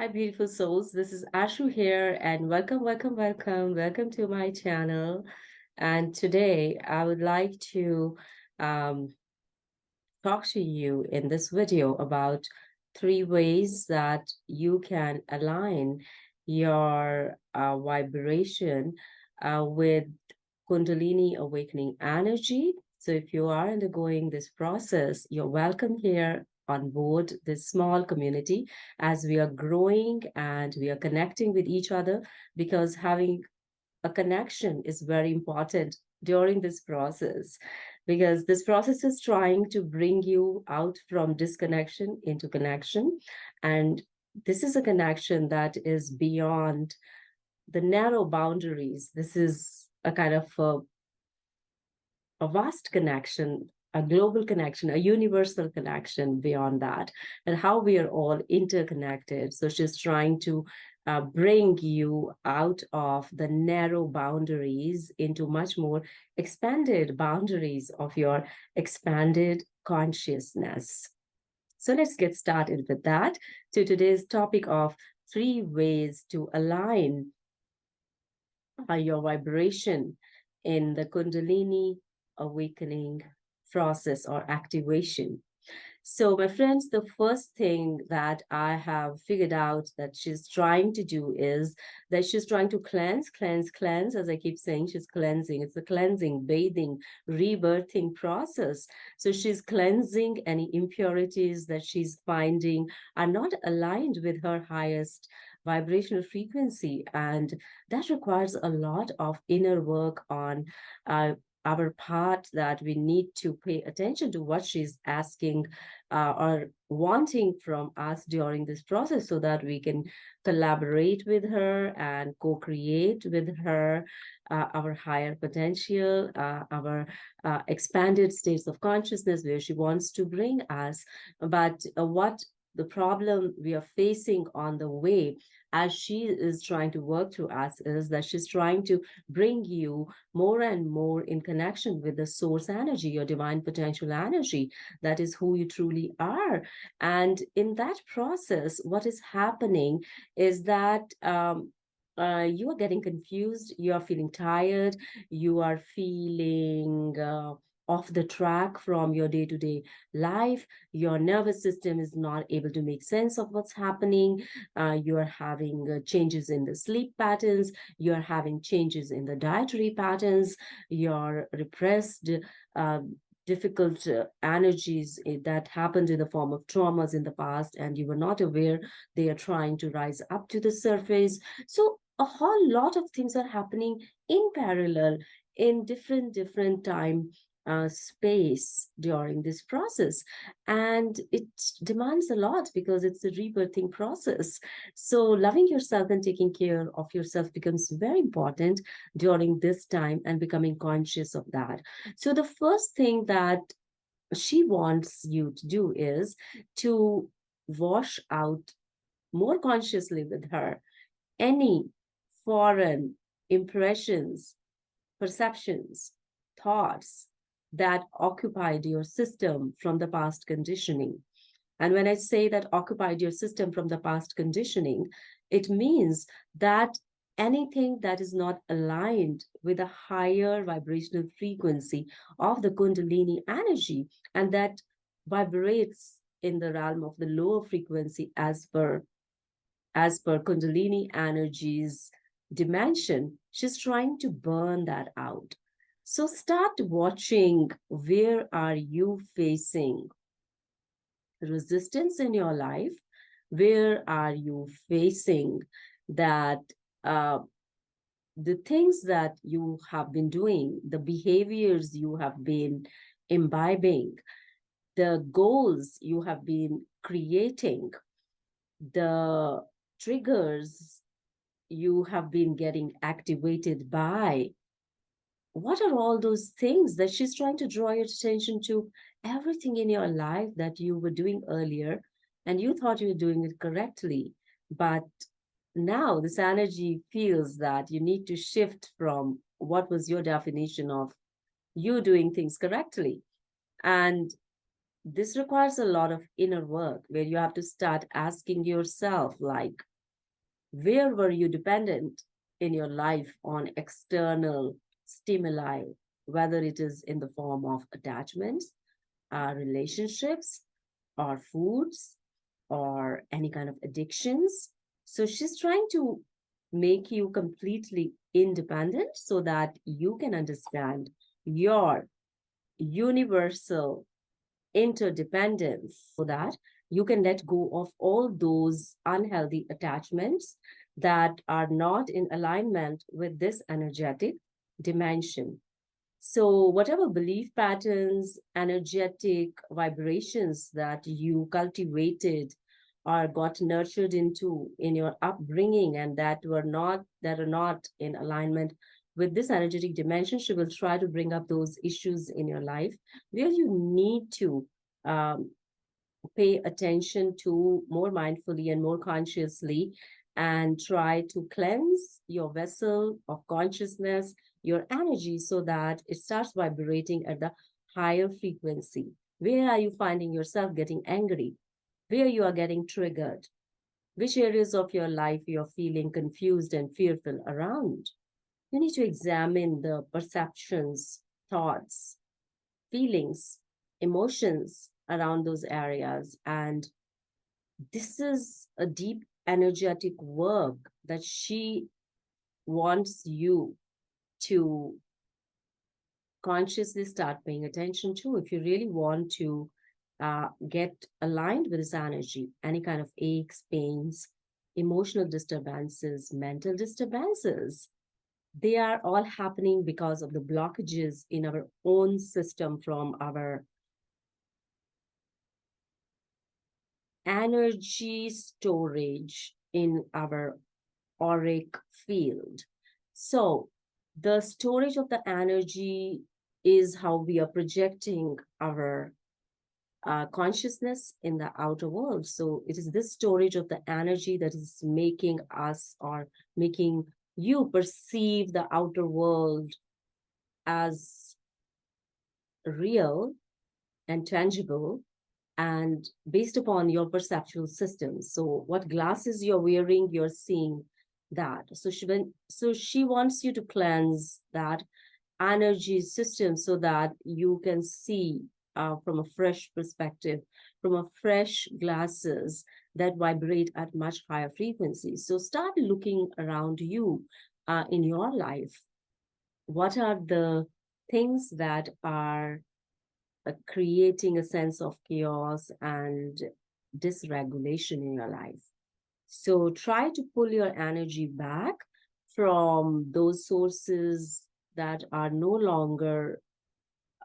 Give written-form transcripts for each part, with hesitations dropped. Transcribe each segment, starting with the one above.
Hi, beautiful souls. This is Ashu here, and welcome to my channel. And today I would like to um, talk to you in this video about 3 ways that you can align your vibration with Kundalini Awakening energy. So if you are undergoing this process, you're welcome here on board this small community as we are growing and we are connecting with each other, because having a connection is very important during this process, because this process is trying to bring you out from disconnection into connection. And this is a connection that is beyond the narrow boundaries. This is a kind of a vast connection, a global connection, a universal connection beyond that, and how we are all interconnected. So she's trying to bring you out of the narrow boundaries into much more expanded boundaries of your expanded consciousness. So let's get started with that. So today's topic of 3 ways to align your vibration in the Kundalini awakening process or activation. So, my friends, the first thing that I have figured out that she's trying to do is that she's trying to cleanse. As I keep saying, she's cleansing. It's a cleansing, bathing, rebirthing process. So, she's cleansing any impurities that she's finding are not aligned with her highest vibrational frequency. And that requires a lot of inner work on our part, that we need to pay attention to what she's asking or wanting from us during this process, so that we can collaborate with her and co-create with her our higher potential, our expanded states of consciousness where she wants to bring us. But what the problem we are facing on the way, as she is trying to work through us, is that she's trying to bring you more and more in connection with the source energy, your divine potential energy. That is who you truly are. And in that process, what is happening is that you are getting confused, you are feeling tired, you are feeling off the track from your day-to-day life. Your nervous system is not able to make sense of what's happening. You are having changes in the sleep patterns, you are having changes in the dietary patterns, your repressed difficult energies that happened in the form of traumas in the past, and you were not aware they are trying to rise up to the surface. So a whole lot of things are happening in parallel in different time space during this process, and it demands a lot because it's a rebirthing process. So loving yourself and taking care of yourself becomes very important during this time, and becoming conscious of that. So the first thing that she wants you to do is to wash out more consciously with her any foreign impressions, perceptions, thoughts that occupied your system from the past conditioning. And when I say that occupied your system from the past conditioning, it means that anything that is not aligned with a higher vibrational frequency of the Kundalini energy, and that vibrates in the realm of the lower frequency as per Kundalini energy's dimension, she's trying to burn that out. So start watching, where are you facing resistance in your life? Where are you facing that the things that you have been doing, the behaviors you have been imbibing, the goals you have been creating, the triggers you have been getting activated by? What are all those things that she's trying to draw your attention to? Everything in your life that you were doing earlier and you thought you were doing it correctly, but now this energy feels that you need to shift from what was your definition of you doing things correctly. And this requires a lot of inner work, where you have to start asking yourself, like, Where were you dependent in your life on external stimuli, whether it is in the form of attachments, relationships, or foods, or any kind of addictions? So she's trying to make you completely independent so that you can understand your universal interdependence, so that you can let go of all those unhealthy attachments that are not in alignment with this energetic dimension. So, whatever belief patterns, energetic vibrations that you cultivated or got nurtured into in your upbringing, and that are not in alignment with this energetic dimension, she will try to bring up those issues in your life where you need to um, pay attention to more mindfully and more consciously, and try to cleanse your vessel of consciousness, your energy, so that it starts vibrating at the higher frequency. Where are you finding yourself getting angry? Where you are getting triggered? Which areas of your life you're feeling confused and fearful around? You need to examine the perceptions, thoughts, feelings, emotions around those areas. And this is a deep energetic work that she wants you to consciously start paying attention to if you really want to get aligned with this energy. Any kind of aches, pains, emotional disturbances, mental disturbances, they are all happening because of the blockages in our own system from our energy storage in our auric field. So, the storage of the energy is how we are projecting our consciousness in the outer world. So, it is this storage of the energy that is making us, or making you perceive the outer world as real and tangible, and based upon your perceptual systems. So what glasses you're wearing, you're seeing that. So she wants you to cleanse that energy system so that you can see from a fresh perspective, from a fresh glasses that vibrate at much higher frequencies. So start looking around you in your life. What are the things that are creating a sense of chaos and dysregulation in your life? So try to pull your energy back from those sources that are no longer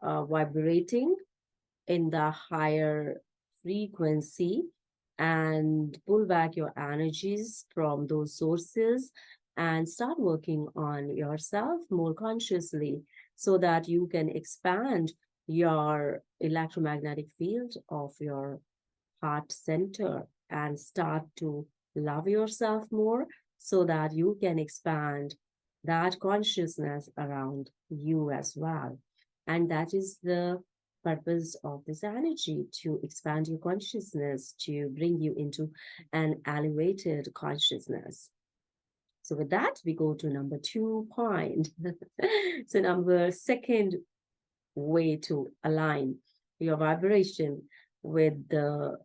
vibrating in the higher frequency, and pull back your energies from those sources and start working on yourself more consciously so that you can expand your electromagnetic field of your heart center and start to love yourself more so that you can expand that consciousness around you as well. And that is the purpose of this energy, to expand your consciousness, to bring you into an elevated consciousness. So with that, we go to number 2 point. So number second way to align your vibration with the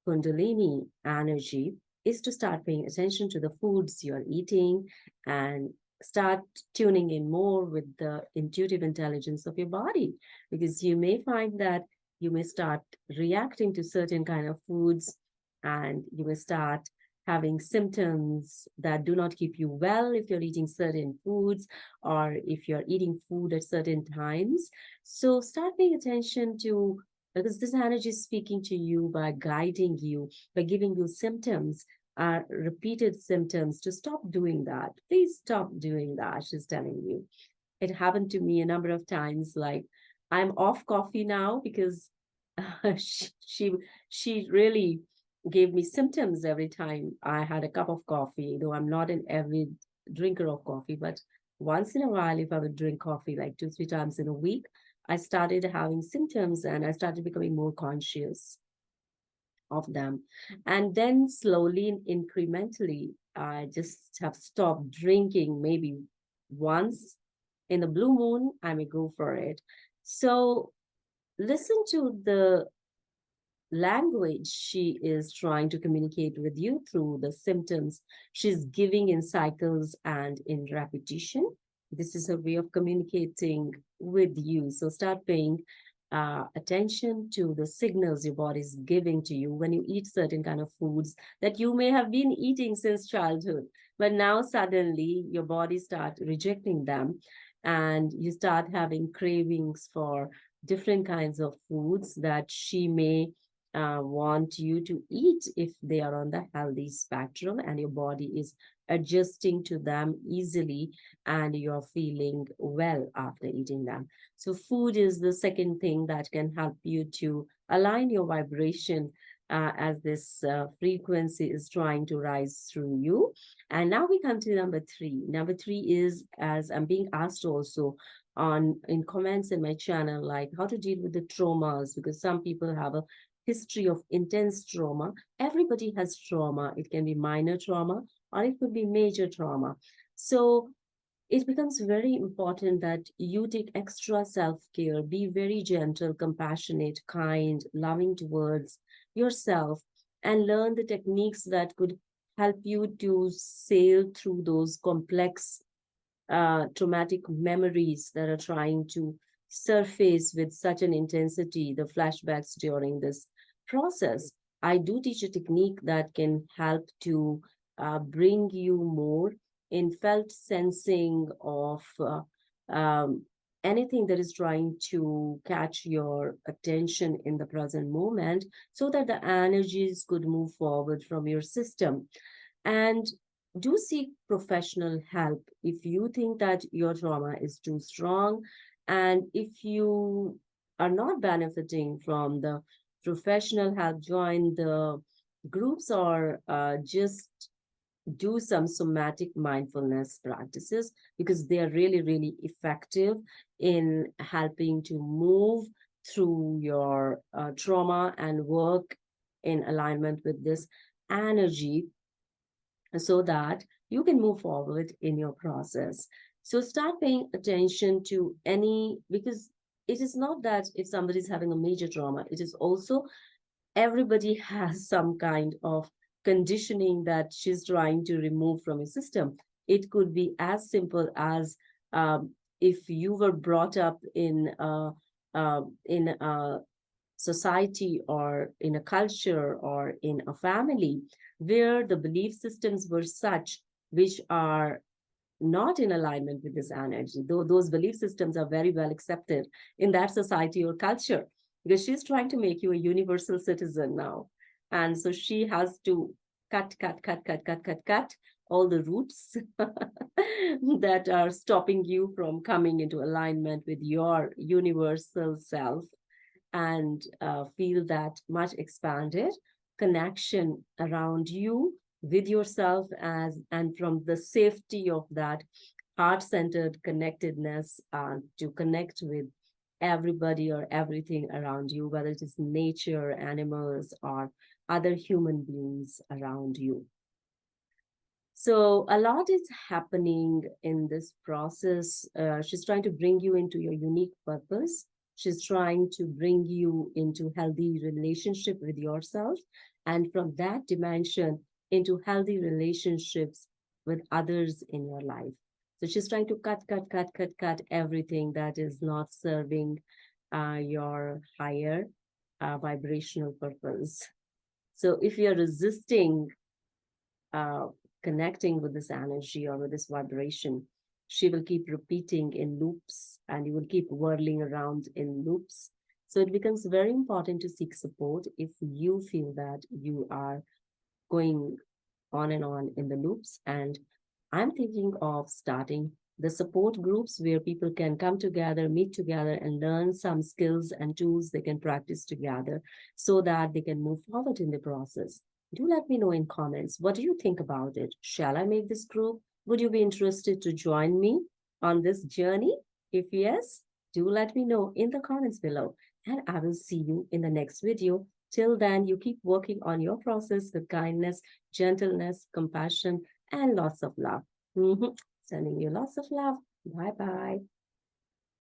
Kundalini energy is to start paying attention to the foods you're eating, and start tuning in more with the intuitive intelligence of your body, because you may find that you may start reacting to certain kind of foods, and you may start having symptoms that do not keep you well if you're eating certain foods, or if you're eating food at certain times. So start paying attention to, because this energy is speaking to you by guiding you, by giving you symptoms, repeated symptoms, to stop doing that. Please stop doing that, she's telling you. It happened to me a number of times. Like, I'm off coffee now because she really gave me symptoms every time I had a cup of coffee, though I'm not an avid drinker of coffee. But once in a while, if I would drink coffee like 2, 3 times in a week, I started having symptoms and I started becoming more conscious of them. And then slowly and incrementally, I just have stopped drinking maybe once in the blue moon, I may go for it. So listen to the language she is trying to communicate with you through the symptoms she's giving in cycles and in repetition. This is a way of communicating with you. So start paying attention to the signals your body is giving to you when you eat certain kind of foods that you may have been eating since childhood, but now suddenly your body start rejecting them, and you start having cravings for different kinds of foods that she may want you to eat if they are on the healthy spectrum, and your body is adjusting to them easily and you're feeling well after eating them. So food is the second thing that can help you to align your vibration as this frequency is trying to rise through you. And now we come to number three. Number three is, as I'm being asked also on in comments in my channel, like how to deal with the traumas, because some people have a history of intense trauma. Everybody has trauma. It can be minor trauma or it could be major trauma. So it becomes very important that you take extra self-care, be very gentle, compassionate, kind, loving towards yourself, and learn the techniques that could help you to sail through those complex traumatic memories that are trying to surface with such an intensity, the flashbacks during this process. I do teach a technique that can help to bring you more in felt sensing of anything that is trying to catch your attention in the present moment so that the energies could move forward from your system. And do seek professional help if you think that your trauma is too strong, and if you are not benefiting from the professional help, join the groups or just do some somatic mindfulness practices, because they are really, really effective in helping to move through your trauma and work in alignment with this energy so that you can move forward in your process. So start paying attention to any, because it is not that if somebody is having a major trauma, it is also everybody has some kind of conditioning that she's trying to remove from your system. It could be as simple as if you were brought up in a society or in a culture or in a family where the belief systems were such which are not in alignment with this energy, though those belief systems are very well accepted in that society or culture, because she's trying to make you a universal citizen now. And so she has to cut all the roots that are stopping you from coming into alignment with your universal self, and feel that much expanded connection around you with yourself, as and from the safety of that heart-centered connectedness to connect with everybody or everything around you, whether it is nature, animals, or other human beings around you. So a lot is happening in this process. She's trying to bring you into your unique purpose. She's trying to bring you into healthy relationship with yourself, and from that dimension into healthy relationships with others in your life. So she's trying to cut everything that is not serving your higher vibrational purpose. So if you're resisting uh, connecting with this energy or with this vibration, she will keep repeating in loops and you will keep whirling around in loops. So it becomes very important to seek support if you feel that you are going on in the loops. And I'm thinking of starting the support groups where people can come together, meet together, and learn some skills and tools they can practice together so that they can move forward in the process. Do let me know in comments. What do you think about it? Shall I make this group? Would you be interested to join me on this journey? If yes, do let me know in the comments below, and I will see you in the next video. Till then, you keep working on your process with kindness, gentleness, compassion, and lots of love. Mhm. Sending you lots of love. Bye bye.